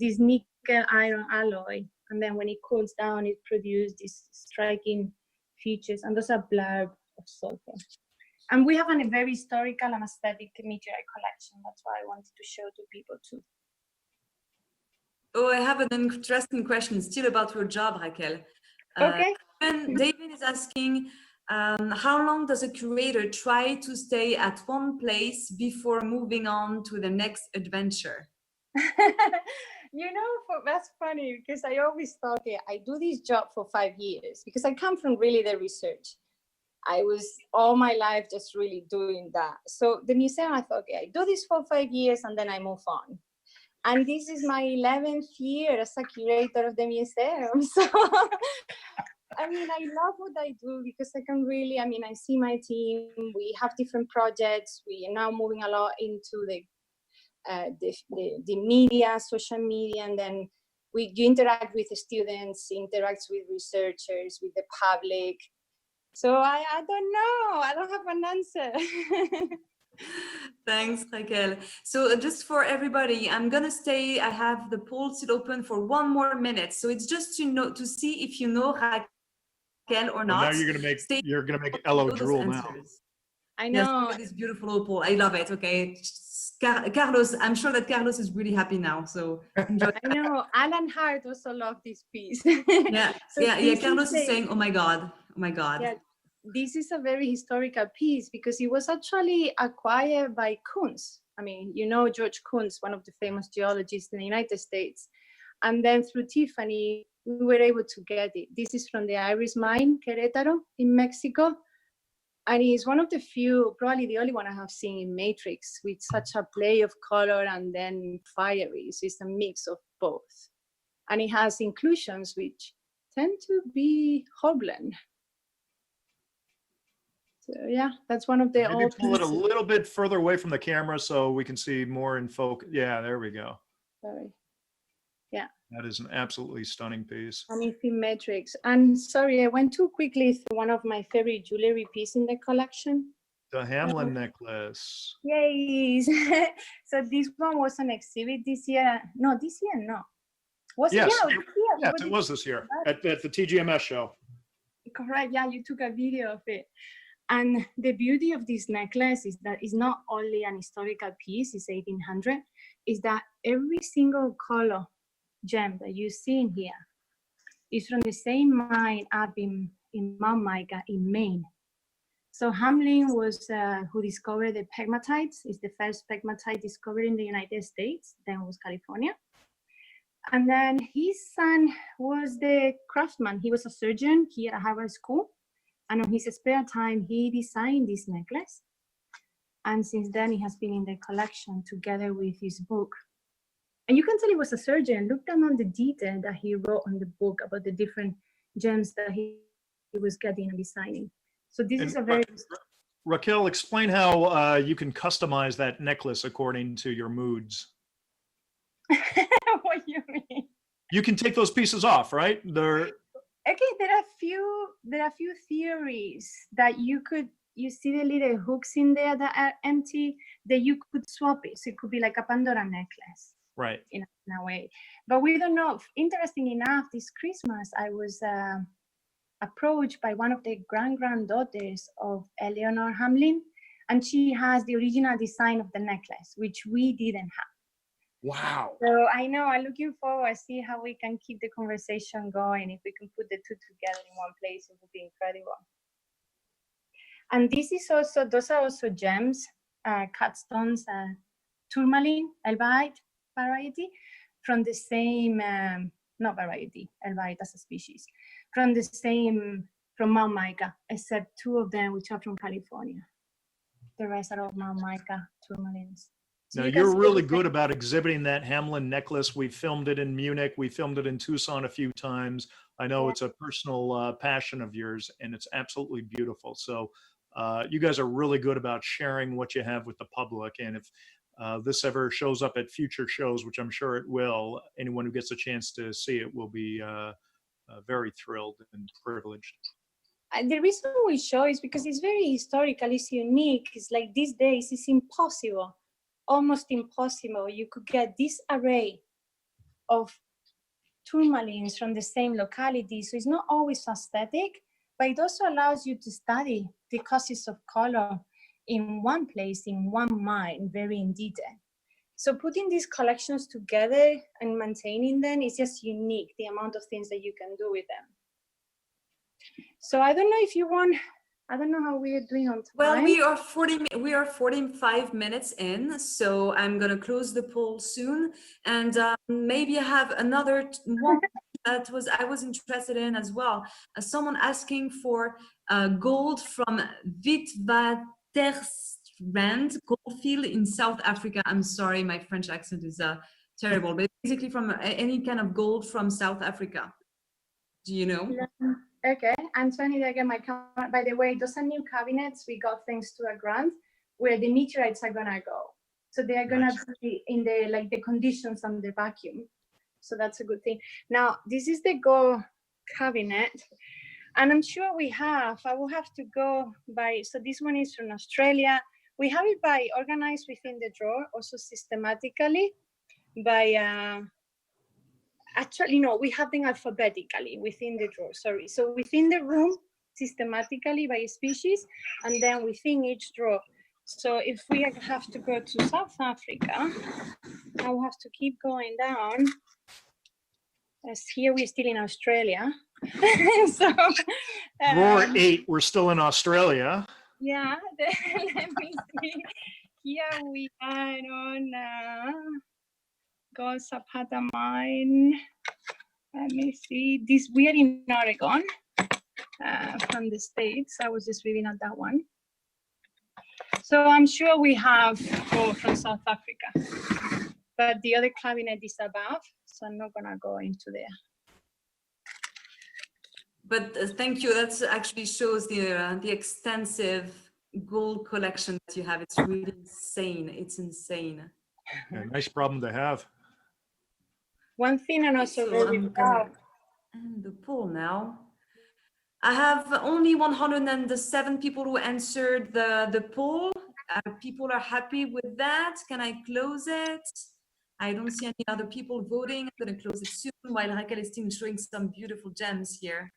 this nickel iron alloy, and then when it cools down, it produces these striking features, and those are blurb of sulfur. And we have a very historical and aesthetic meteorite collection. That's why I wanted to show to people too. Oh, I have an interesting question still about your job, Raquel. Okay. And David is asking, how long does a curator try to stay at one place before moving on to the next adventure? You know, that's funny because I always thought, okay, I do this job for 5 years because I come from really the research. I was all my life just really doing that. So the museum, I thought, okay, I do this for 5 years and then I move on. And this is my 11th year as a curator of the museum. So, I mean, I love what I do because I can really, I mean, I see my team, we have different projects. We are now moving a lot into the media, social media, and then you interact with the students, interacts with researchers, with the public. So I don't know. I don't have an answer. Thanks, Raquel. So just for everybody, I'm gonna stay. I have the poll still open for 1 more minute. So it's just to see if you know Raquel or not. Well, now you're gonna make Elo drool now. I know. Yes, this beautiful poll. I love it. Okay, Carlos. I'm sure that Carlos is really happy now. So enjoy. I know. Alan Hart also loved this piece. Yeah, So yeah. Carlos is saying, "Oh my God, oh my God." Yeah, this is a very historical piece because it was actually acquired by Kunz. I mean, you know George Kunz, one of the famous geologists in the United States. And then through Tiffany, we were able to get it. This is from the Iris mine, Querétaro, in Mexico. And it's one of the few, probably the only one I have seen in Matrix with such a play of color and then fiery. So it's a mix of both. And it has inclusions which tend to be Hoblen. So yeah, that's one of the Maybe old pull it a pieces. little bit further away from the camera so we can see more in focus. Yeah, there we go. Sorry. Yeah. That is an absolutely stunning piece. And it's in Matrix. And sorry, I went too quickly through one of my favorite jewelry pieces in the collection. The Hamlin necklace. Yay! So this one was an exhibit this year. No, this year, no. Was Yes, it? Yeah, this year. yes, it was this year at the TGMS show. Correct. Yeah, you took a video of it. And the beauty of this necklace is that it's not only an historical piece, it's 1800, is that every single color gem that you see in here is from the same mine up in Mount Micah in Maine. So Hamlin was who discovered the pegmatites. It's the first pegmatite discovered in the United States, then was California. And then his son was the craftsman. He was a surgeon here at Harvard School. And on his spare time, he designed this necklace. And since then, it has been in the collection together with his book. And you can tell he was a surgeon. Look down on the detail that he wrote on the book about the different gems that he was getting and designing. So this is a very... Raquel, explain how you can customize that necklace according to your moods. What do you mean? You can take those pieces off, right? Okay, there are few theories that you see the little hooks in there that are empty, that you could swap it. So it could be like a Pandora necklace. Right. You know, in a way. But we don't know. Interesting enough, this Christmas, I was approached by one of the granddaughters of Eleanor Hamlin, and she has the original design of the necklace, which we didn't have. Wow. So I know, I'm looking forward to see how we can keep the conversation going. If we can put the two together in one place, it would be incredible. And this is also, those are also gems, cut stones, tourmaline, elbaite variety, from the same, not variety, elbaite as a species, from the same, from Mount Mica, except two of them which are from California. The rest are all Mount Mica tourmalines. So now you're really good about exhibiting that Hamlin necklace. We filmed it in Munich. We filmed it in Tucson a few times. I know it's a personal passion of yours, and it's absolutely beautiful. So you guys are really good about sharing what you have with the public. And if this ever shows up at future shows, which I'm sure it will, anyone who gets a chance to see it will be very thrilled and privileged. The reason we show is because it's very historical, it's unique. It's like these days, it's impossible, almost impossible. You could get this array of tourmalines from the same locality. So it's not always aesthetic, but it also allows you to study the causes of color in one place, in one mine, very in detail. So putting these collections together and maintaining them is just unique, the amount of things that you can do with them. So I don't know if you want, I don't know how we are doing on time. Well, we are 45 minutes in, so I'm going to close the poll soon. And maybe I have another one that I was interested in as well. Someone asking for gold from Witwatersrand goldfield in South Africa. I'm sorry, my French accent is terrible, but basically from any kind of gold from South Africa. Do you know? Okay, Anthony, again, my comment. By the way, those are new cabinets we got thanks to a grant where the meteorites are gonna go. So they are gonna be in the like the conditions on the vacuum. So that's a good thing. Now, this is the gold cabinet, and I'm sure I will have to go by. So this one is from Australia. We have it by organized within the drawer, also systematically by. Actually, no, we have them alphabetically within the drawer, sorry. So within the room, systematically by species, and then within each drawer. So if we have to go to South Africa, I will have to keep going down. As here we're still in Australia. So, Drawer 8, we're still in Australia. Yeah, let me see. Here we are on Gold Zapata mine. Let me see. This we are in Oregon from the States. I was just reading at that one. So I'm sure we have gold from South Africa, but the other cabinet is above, so I'm not gonna go into there. But thank you. That actually shows the extensive gold collection that you have. It's really insane. It's insane. Yeah, nice problem to have. One thing I'm also very proud. And the poll now. I have only 107 people who answered the poll. People are happy with that. Can I close it? I don't see any other people voting. I'm going to close it soon while Raquel is still showing some beautiful gems here.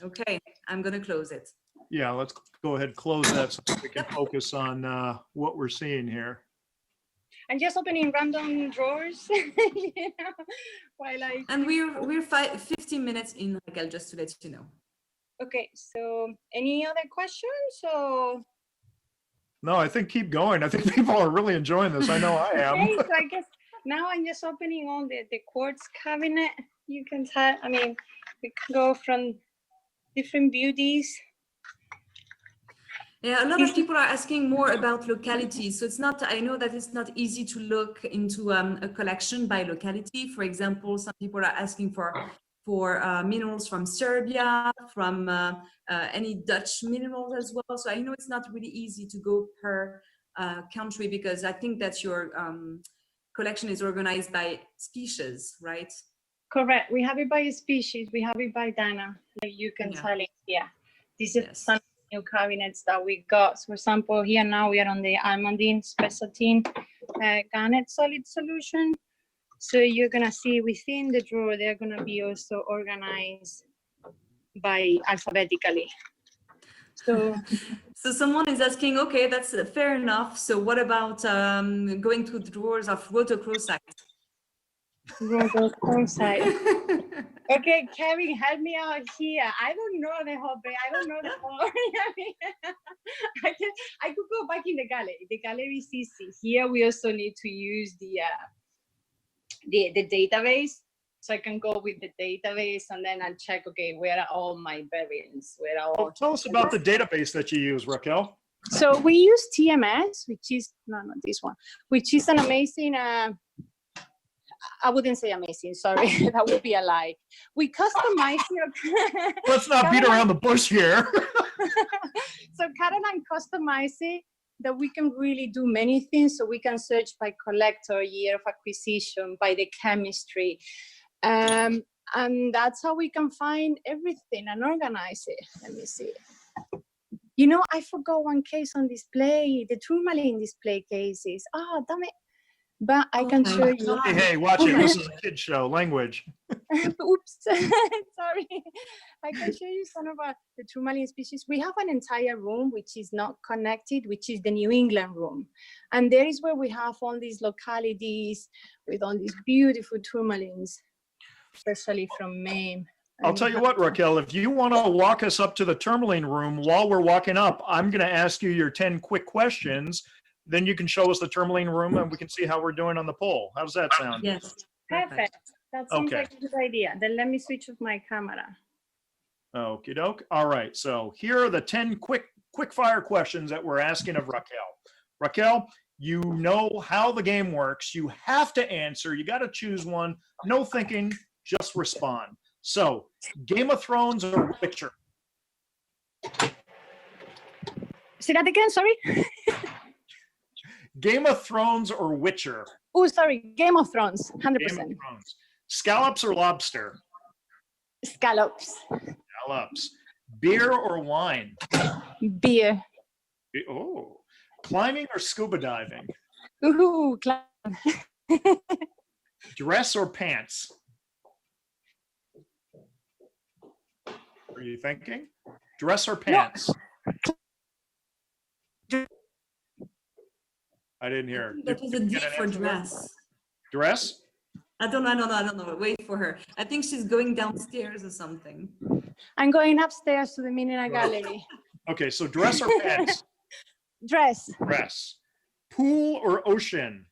Okay, I'm going to close it. Yeah, let's go ahead and close that so we can focus on what we're seeing here. I'm just opening random drawers, you know, while I. And we're 15 minutes in, Raquel, just to let you know. Okay, so any other questions or? No, I think keep going. I think people are really enjoying this. I know I am. Okay, so I guess now I'm just opening all the quartz cabinet. You can tell, I mean, we can go from different beauties. Yeah, a lot of people are asking more about locality. So it's not, I know that it's not easy to look into a collection by locality. For example, some people are asking for minerals from Serbia, from any Dutch minerals as well. So I know it's not really easy to go per country, because I think that your collection is organized by species, right? Correct. We have it by species. We have it by Dana. Like you can tell it. Yeah. This is some new cabinets that we got. So for example, here now we are on the almandine spessartine garnet solid solution. So you're gonna see within the drawer, they're gonna be also organized by alphabetically. So So someone is asking, okay, that's fair enough. So what about going to the drawers of rhodochrosite? rhodochrosite. Okay, Kevin, help me out here. I don't know the whole thing. I don't know the whole. I could go back in the gallery. The gallery is easy. Here we also need to use the database. So I can go with the database and then I'll check, okay, where are all my variants? Where are all? Well, tell us about the database that you use, Raquel. So we use TMS, which is, no, not this one, which is an amazing, I wouldn't say amazing, sorry, that would be a lie. We customize your... Let's not beat around the bush here. So Caroline customized it that we can really do many things. So we can search by collector, year of acquisition, by the chemistry. And that's how we can find everything and organize it. Let me see. You know, I forgot one case on display, the tourmaline display cases. Oh, damn it. But I can show you. Hey, watch it. This is a kid show. Language. Oops. Sorry. I can show you some of the tourmaline species. We have an entire room which is not connected, which is the New England room. And there is where we have all these localities with all these beautiful tourmalines, especially from Maine. I'll tell you what, Raquel, if you want to walk us up to the tourmaline room while we're walking up, I'm going to ask you your 10 quick questions. Then you can show us the tourmaline room and we can see how we're doing on the poll. How does that sound? Yes. Perfect. That sounds Okay. like a good idea. Then let me switch off my camera. Okie doke. All right. So here are the 10 quick fire questions that we're asking of Raquel. Raquel, you know how the game works. You have to answer. You got to choose one. No thinking, just respond. So, Game of Thrones or Witcher? Say that again, sorry. Game of Thrones or Witcher? Oh, sorry, Game of Thrones, 100%. Game of Thrones. Scallops or lobster? Scallops. Scallops. Beer or wine? Beer. Oh. Climbing or scuba diving? Ooh, Dress or pants? Are you thinking? Dress or pants? I didn't hear. That was a D for dress. Dress? I don't know. Wait for her. I think she's going downstairs or something. I'm going upstairs to the Mineral Gallery. Okay, so dress or pants? Dress. Dress. Pool or ocean?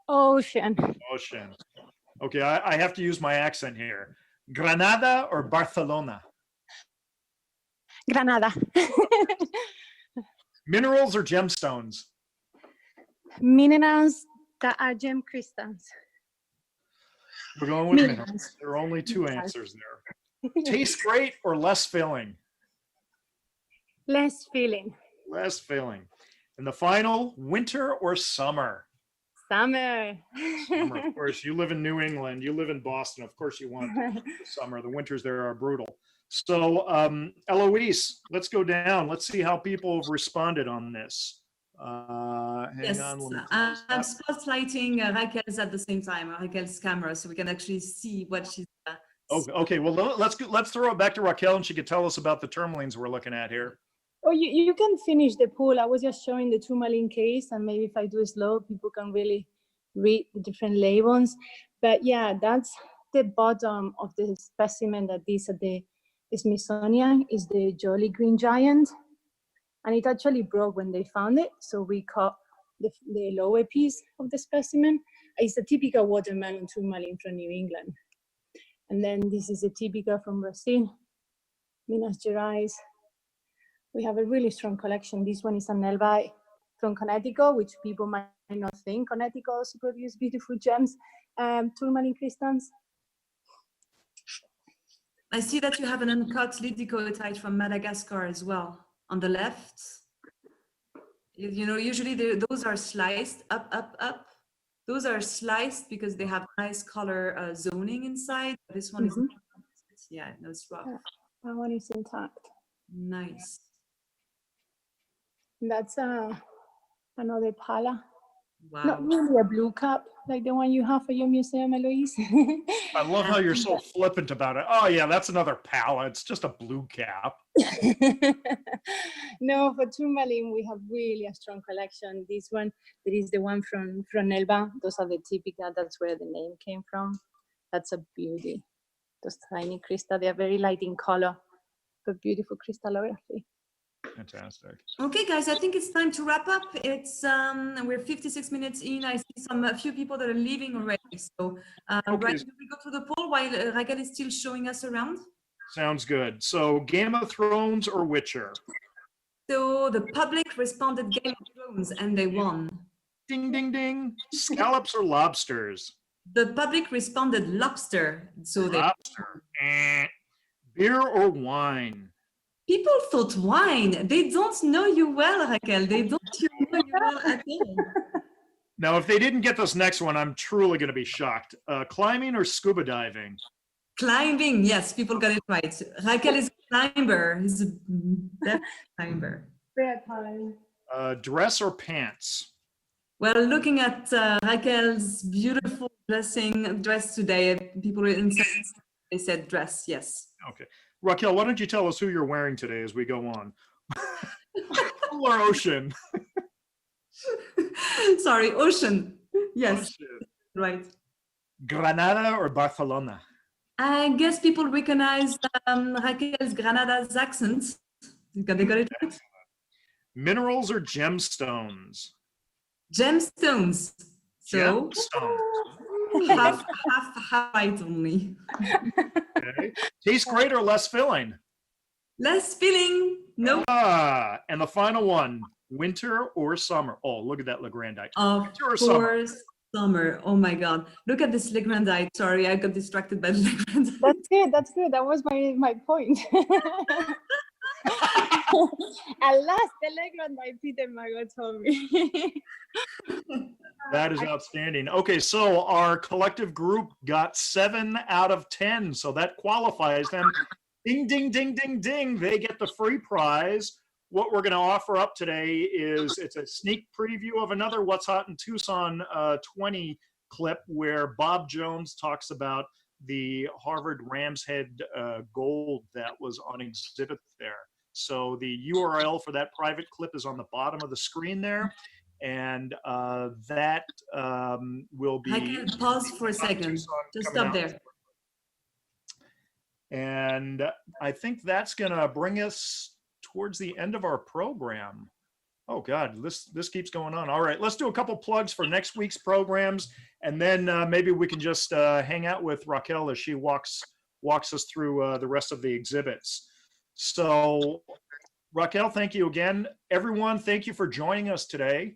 Ocean. Ocean. Okay, I have to use my accent here. Granada or Barcelona? Granada. Minerals or gemstones? Minerals that are gem crystals. We're going with minerals. Minerals. There are only two answers there. Taste great or less filling? Less filling. Less filling. And the final, winter or summer? Summer. Summer, of course. You live in New England. You live in Boston. Of course you want the summer. The winters there are brutal. So, Eloise, let's go down. Let's see how people have responded on this. Hang Yes, on. Let me I'm close that. spotlighting Raquel's at the same time, Raquel's camera, so we can actually see what she's. Oh, okay. Well, let's throw it back to Raquel, and she could tell us about the tourmalines we're looking at here. Oh, you can finish the pool. I was just showing the tourmaline case, and maybe if I do it slow, people can really read the different labels. But yeah, that's the bottom of the specimen that is at the Smithsonian, is the Jolly Green Giant. And it actually broke when they found it. So we cut the lower piece of the specimen. It's a typical watermelon tourmaline from New England. And then this is a typical from Brazil, Minas Gerais. We have a really strong collection. This one is an Elba from Connecticut, which people might not think Connecticut also produce beautiful gems, tourmaline crystals. I see that you have an uncut liddicoatite from Madagascar as well on the left. You know, usually those are sliced up. Those are sliced because they have nice color zoning inside. This one is, yeah, no, it's rough. That one is intact. Nice. That's another pala. Not Wow. really a blue cap like the one you have for your museum, Eloise. I love how you're so flippant about it. Oh yeah, that's another palette. It's just a blue cap. No, for tourmaline, we have really a strong collection. This one, there is the one from Elba. Those are the typical, that's where the name came from. That's a beauty. Those tiny crystals, they are very light in color, but beautiful crystallography. Fantastic. Okay, guys, I think it's time to wrap up. It's we're 56 minutes in. I see a few people that are leaving already. So, Okay. right, do we go to the poll while Raquel is still showing us around? Sounds good. So Game of Thrones or Witcher? So the public responded Game of Thrones, and they won. Ding, ding, ding. Scallops or lobsters? The public responded lobster, so they. Lobster. Beer or wine? People thought wine. They don't know you well, Raquel. They don't know you well at all. Now, if they didn't get this next one, I'm truly going to be shocked. Climbing or scuba diving? Climbing, yes, people got it right. Raquel is a climber. He's a definite climber. Fair time. Dress or pants? Well, looking at Raquel's beautiful dress today, people they said dress, yes. Okay. Raquel, why don't you tell us who you're wearing today as we go on? Pool or ocean? Sorry, ocean. Yes, Ocean. right. Granada or Barcelona? I guess people recognize Raquel's Granada's accent. They got it right. Minerals or gemstones? Gemstones. So Gemstones. half right only. Okay. Tastes great or less filling? Less filling. Nope. And the final one, winter or summer? Oh, look at that Legrandite. Of Winter or summer? course, summer. Oh my God. Look at this Legrandite. Sorry, I got distracted by the Legrandite. That's good. That was my point. Alas, the Legrand by Peter Margot told me. That is outstanding. Okay, so our collective group got 7 out of 10. So that qualifies them. Ding, ding, ding, ding, ding. They get the free prize. What we're going to offer up today is it's a sneak preview of another What's Hot in Tucson 20 clip where Bob Jones talks about the Harvard Ram's Head gold that was on exhibit there. So the URL for that private clip is on the bottom of the screen there. And that will be. I can pause for a second. Just stop there. And I think that's going to bring us towards the end of our program. Oh God, this keeps going on. All right, let's do a couple plugs for next week's programs, and then maybe we can just hang out with Raquel as she walks us through the rest of the exhibits. So, Raquel, thank you again. Everyone, thank you for joining us today.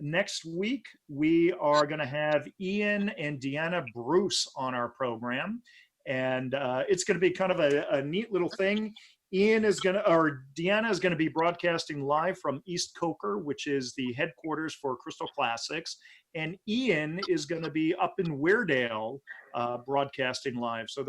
Next week, we are going to have Ian and Deanna Bruce on our program, and it's going to be kind of a neat little thing. Deanna is going to be broadcasting live from East Coker, which is the headquarters for Crystal Classics. And Ian is going to be up in Weardale broadcasting live. So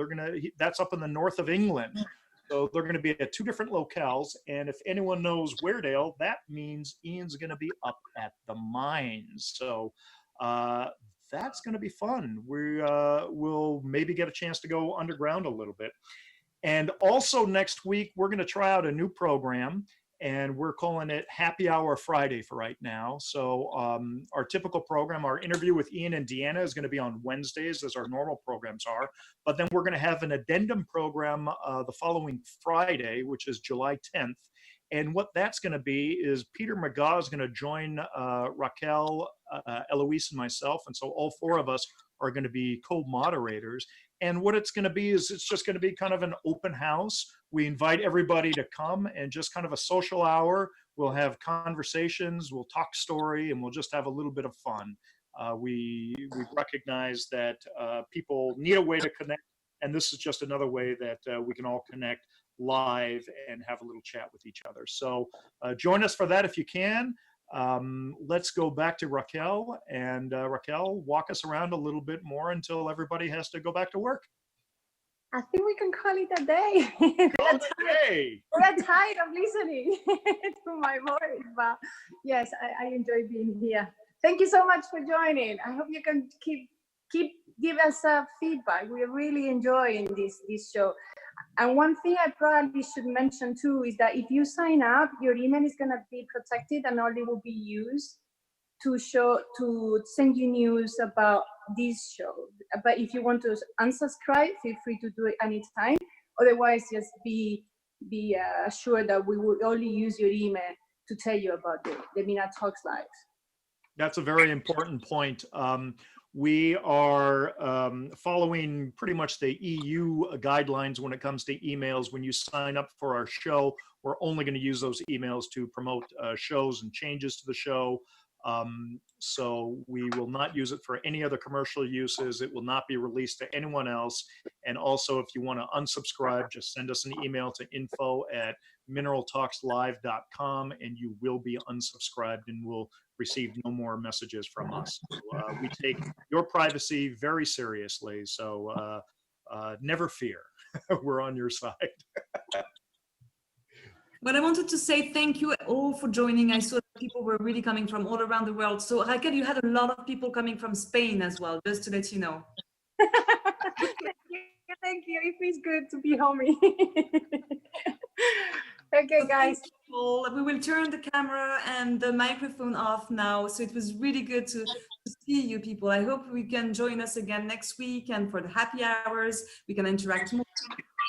that's up in the north of England. So they're going to be at 2 different locales. And if anyone knows Weardale, that means Ian's going to be up at the mines. So that's going to be fun. We'll maybe get a chance to go underground a little bit. And also next week, we're going to try out a new program, and we're calling it Happy Hour Friday for right now. So our typical program, our interview with Ian and Deanna is going to be on Wednesdays, as our normal programs are. But then we're going to have an addendum program the following Friday, which is July 10th. And what that's going to be is Peter McGaw is going to join Raquel, Eloise, and myself. And so all 4 of us are going to be co-moderators. And what it's going to be is it's just going to be kind of an open house. We invite everybody to come and just kind of a social hour. We'll have conversations, we'll talk story, and we'll just have a little bit of fun. We recognize that people need a way to connect, and this is just another way that we can all connect live and have a little chat with each other. So join us for that if you can. Let's go back to Raquel, and Raquel, walk us around a little bit more until everybody has to go back to work. I think we can call it a day. We're tired of listening to my voice, but yes, I enjoy being here. Thank you so much for joining. I hope you can keep give us feedback. We're really enjoying this show. And one thing I probably should mention too is that if you sign up, your email is gonna be protected and only will be used to send you news about this show. But if you want to unsubscribe, feel free to do it anytime. Otherwise, just be assured that we will only use your email to tell you about the Mina Talks Live. That's a very important point. We are following pretty much the EU guidelines when it comes to emails. When you sign up for our show, we're only going to use those emails to promote shows and changes to the show. So we will not use it for any other commercial uses. It will not be released to anyone else. And also, if you want to unsubscribe, just send us an email to info@mineraltalkslive.com and you will be unsubscribed and will receive no more messages from us. So, we take your privacy very seriously. So never fear, we're on your side. But I wanted to say thank you all for joining. I saw that people were really coming from all around the world. So Raquel, you had a lot of people coming from Spain as well, just to let you know. Thank you. It feels good to be homey. Okay, guys. We will turn the camera and the microphone off now. So it was really good to see you people. I hope we can join us again next week, and for the happy hours, we can interact more.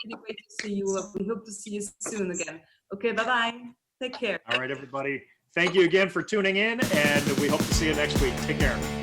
Really great to see you. We hope to see you soon again. Okay, bye-bye. Take care. All right, everybody. Thank you again for tuning in, and we hope to see you next week. Take care.